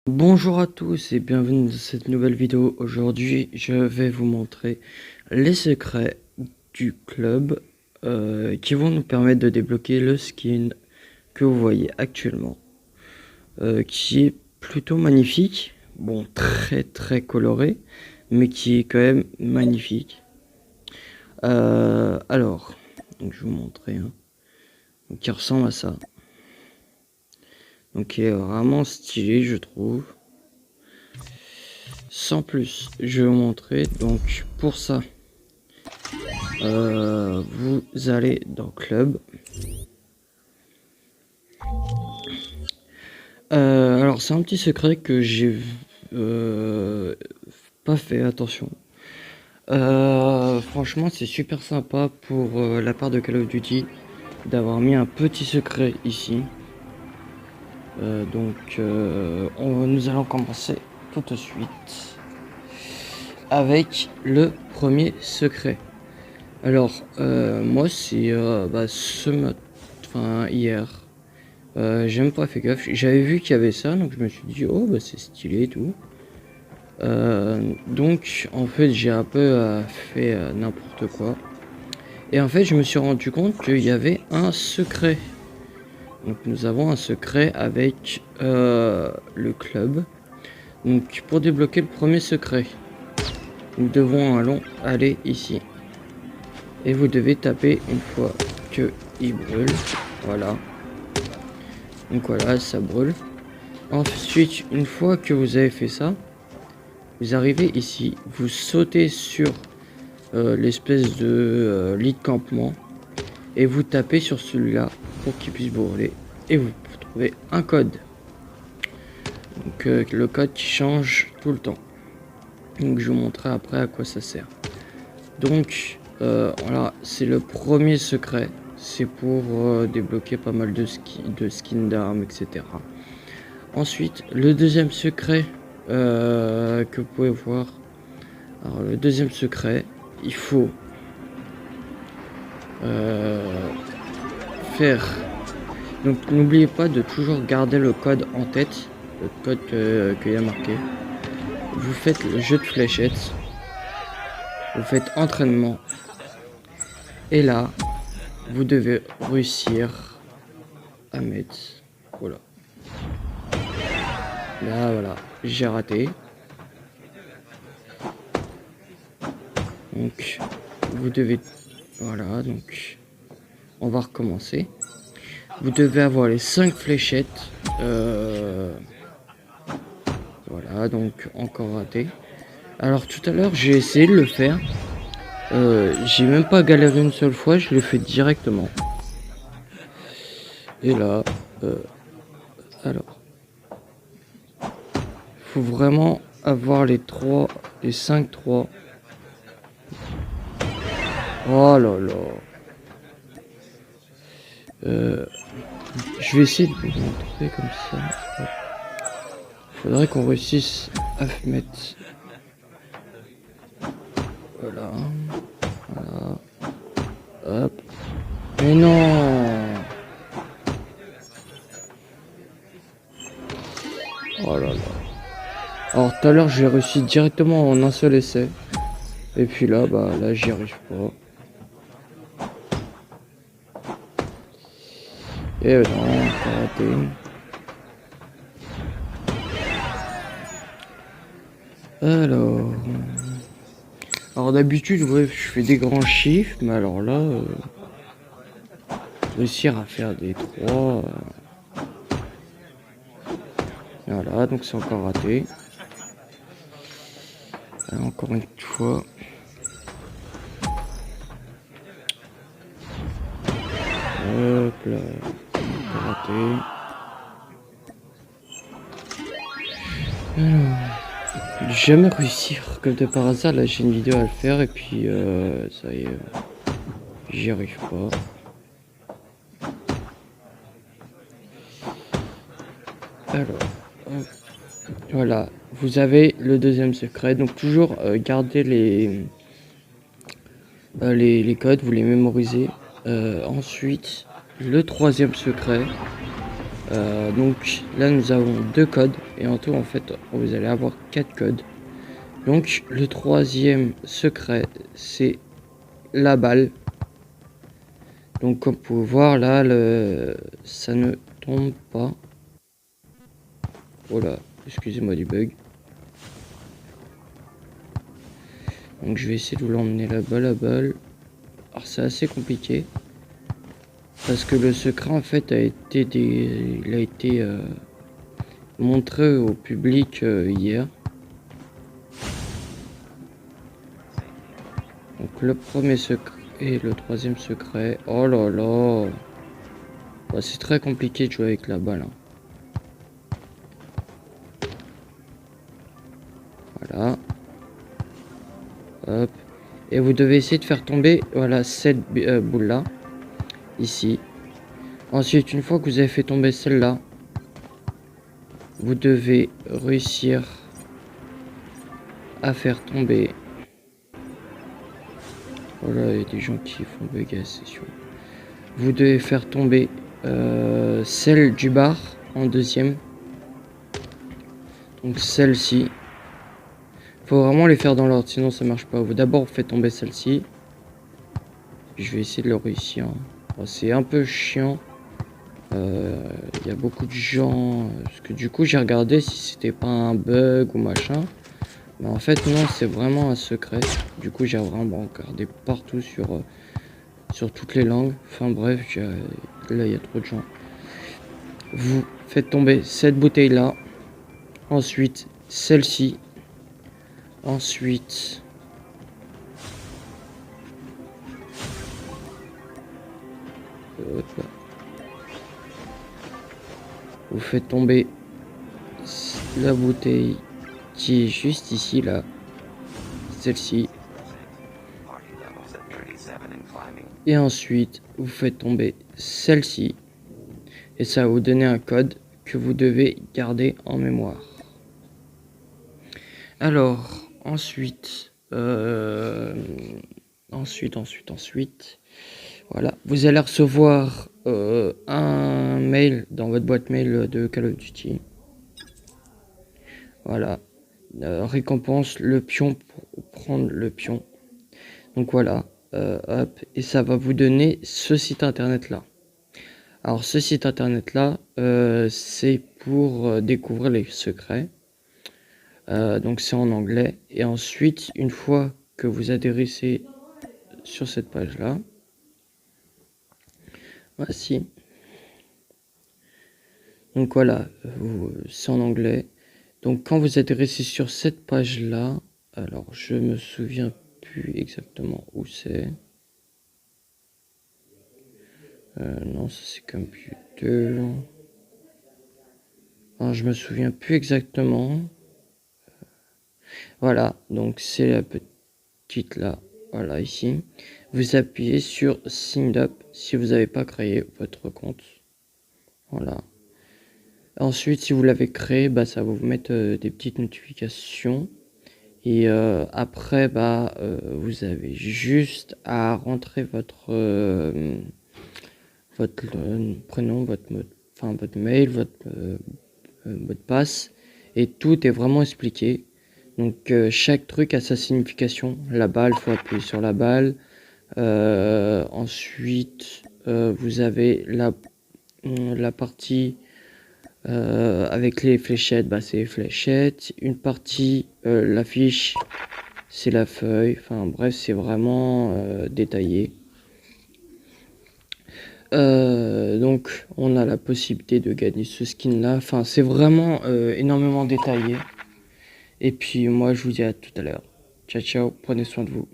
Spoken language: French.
Bonjour à tous et bienvenue dans cette nouvelle vidéo. Aujourd'hui, je vais vous montrer les secrets du club qui vont nous permettre de débloquer le skin que vous voyez actuellement, qui est plutôt magnifique. Bon, très coloré, mais qui est quand même magnifique. Alors, donc je vais vous montrer. Donc, il ressemble à ça. Donc, il est vraiment stylé, je trouve. Sans plus, je vais vous montrer. Donc pour ça, vous allez dans Club. Alors c'est un petit secret que j'ai pas fait attention. Franchement c'est super sympa pour la part de Call of Duty d'avoir mis un petit secret ici. Nous allons commencer tout de suite avec le premier secret. Alors, moi, c'est hier. J'ai même pas fait gaffe. J'avais vu qu'il y avait ça, donc je me suis dit, oh, bah c'est stylé et tout. Donc, en fait, j'ai un peu fait n'importe quoi. Et en fait, je me suis rendu compte qu'il y avait un secret. Donc, nous avons un secret avec le club. Donc, pour débloquer le premier secret, nous devons aller ici. Et vous devez taper une fois que il brûle. Voilà. Donc voilà, ça brûle. Ensuite, une fois que vous avez fait ça, vous arrivez ici, vous sautez sur l'espèce de lit de campement et vous tapez sur celui-là pour qu'il puisse brûler. Et vous trouvez un code. Donc le code qui change tout le temps. Donc je vous montrerai après à quoi ça sert. Donc voilà, c'est le premier secret. C'est pour débloquer pas mal de skins d'armes, etc. Ensuite, le deuxième secret que vous pouvez voir. Alors, le deuxième secret, il faut faire. Donc, n'oubliez pas de toujours garder le code en tête, le code qu'il y a marqué. Vous faites le jeu de fléchettes. Vous faites entraînement. Et là, vous devez réussir à mettre. Voilà. Là, voilà. J'ai raté. Donc, vous devez. Voilà, donc. On va recommencer. Vous devez avoir les 5 fléchettes. Voilà, donc encore raté. Alors tout à l'heure, j'ai essayé de le faire. J'ai même pas galéré une seule fois, je l'ai fait directement. Et là, alors, faut vraiment avoir les 5 3. Oh là là. Je vais essayer de vous montrer comme ça. Faudrait qu'on réussisse à mettre. Voilà. Voilà. Hop. Mais non. Oh là là. Alors tout à l'heure j'ai réussi directement en un seul essai. Et puis là, bah là j'y arrive pas. Et non, pas raté. Alors d'habitude, ouais, je fais des grands chiffres, mais alors là, réussir à faire des 3. Voilà, donc c'est encore raté. Alors, encore une fois. Hop là, encore raté. Alors, jamais réussir comme de par hasard. Là, j'ai une vidéo à le faire et puis ça y est, j'y arrive pas. Alors, voilà, vous avez le deuxième secret. Donc toujours garder les codes, vous les mémorisez. Ensuite, le troisième secret. Donc là nous avons 2 codes et en tout en fait vous allez avoir 4 codes. Donc le troisième secret c'est la balle. Donc comme vous pouvez voir là ça ne tombe pas. Oh là, excusez-moi du bug. Donc je vais essayer de vous l'emmener là-bas la balle. Alors c'est assez compliqué. Parce que le secret en fait a été montré au public hier. Donc le premier secret et le troisième secret. Oh là là. Bah, c'est très compliqué de jouer avec la balle. Hein. Voilà. Hop. Et vous devez essayer de faire tomber voilà cette boule là. Ici. Ensuite, une fois que vous avez fait tomber celle-là, vous devez réussir à faire tomber. Voilà, il y a des gens qui font bugger, c'est sûr. Vous devez faire tomber celle du bar en deuxième. Donc celle-ci. Faut vraiment les faire dans l'ordre, sinon ça marche pas. Vous d'abord faites tomber celle-ci. Je vais essayer de le réussir. Bon, c'est un peu chiant. Il y a beaucoup de gens. Parce que du coup j'ai regardé si c'était pas un bug ou machin. Mais en fait non, c'est vraiment un secret. Du coup j'ai vraiment regardé partout sur toutes les langues. Enfin bref, là il y a trop de gens. Vous faites tomber cette bouteille là. Ensuite celle-ci. Ensuite vous faites tomber la bouteille qui est juste ici là. Celle-ci. Et ensuite vous faites tomber celle-ci. Et ça va vous donner un code que vous devez garder en mémoire. Alors, ensuite, voilà, vous allez recevoir un mail dans votre boîte mail de Call of Duty. Voilà, récompense le pion pour prendre le pion. Donc voilà, hop, et ça va vous donner ce site internet là. Alors ce site internet là, c'est pour découvrir les secrets. Donc c'est en anglais. Et ensuite, une fois que vous atterrissez sur cette page là, voici. Donc voilà, c'est en anglais. Donc quand vous atterrissez sur cette page là, alors je me souviens plus exactement où c'est. Non, ça c'est computer. Alors, je me souviens plus exactement. Voilà, donc c'est la petite là, voilà ici. Vous appuyez sur Sign Up si vous n'avez pas créé votre compte. Voilà. Ensuite, si vous l'avez créé, bah, ça va vous mettre des petites notifications. Et après, bah, vous avez juste à rentrer votre prénom, votre mail, votre mot de passe. Et tout est vraiment expliqué. Donc chaque truc a sa signification. La balle, il faut appuyer sur la balle. Ensuite, vous avez la partie avec les fléchettes, bah, c'est les fléchettes. Une partie, la fiche, c'est la feuille. Enfin bref, c'est vraiment détaillé. Donc on a la possibilité de gagner ce skin là. Enfin c'est vraiment énormément détaillé. Et puis moi je vous dis à tout à l'heure. Ciao ciao, prenez soin de vous.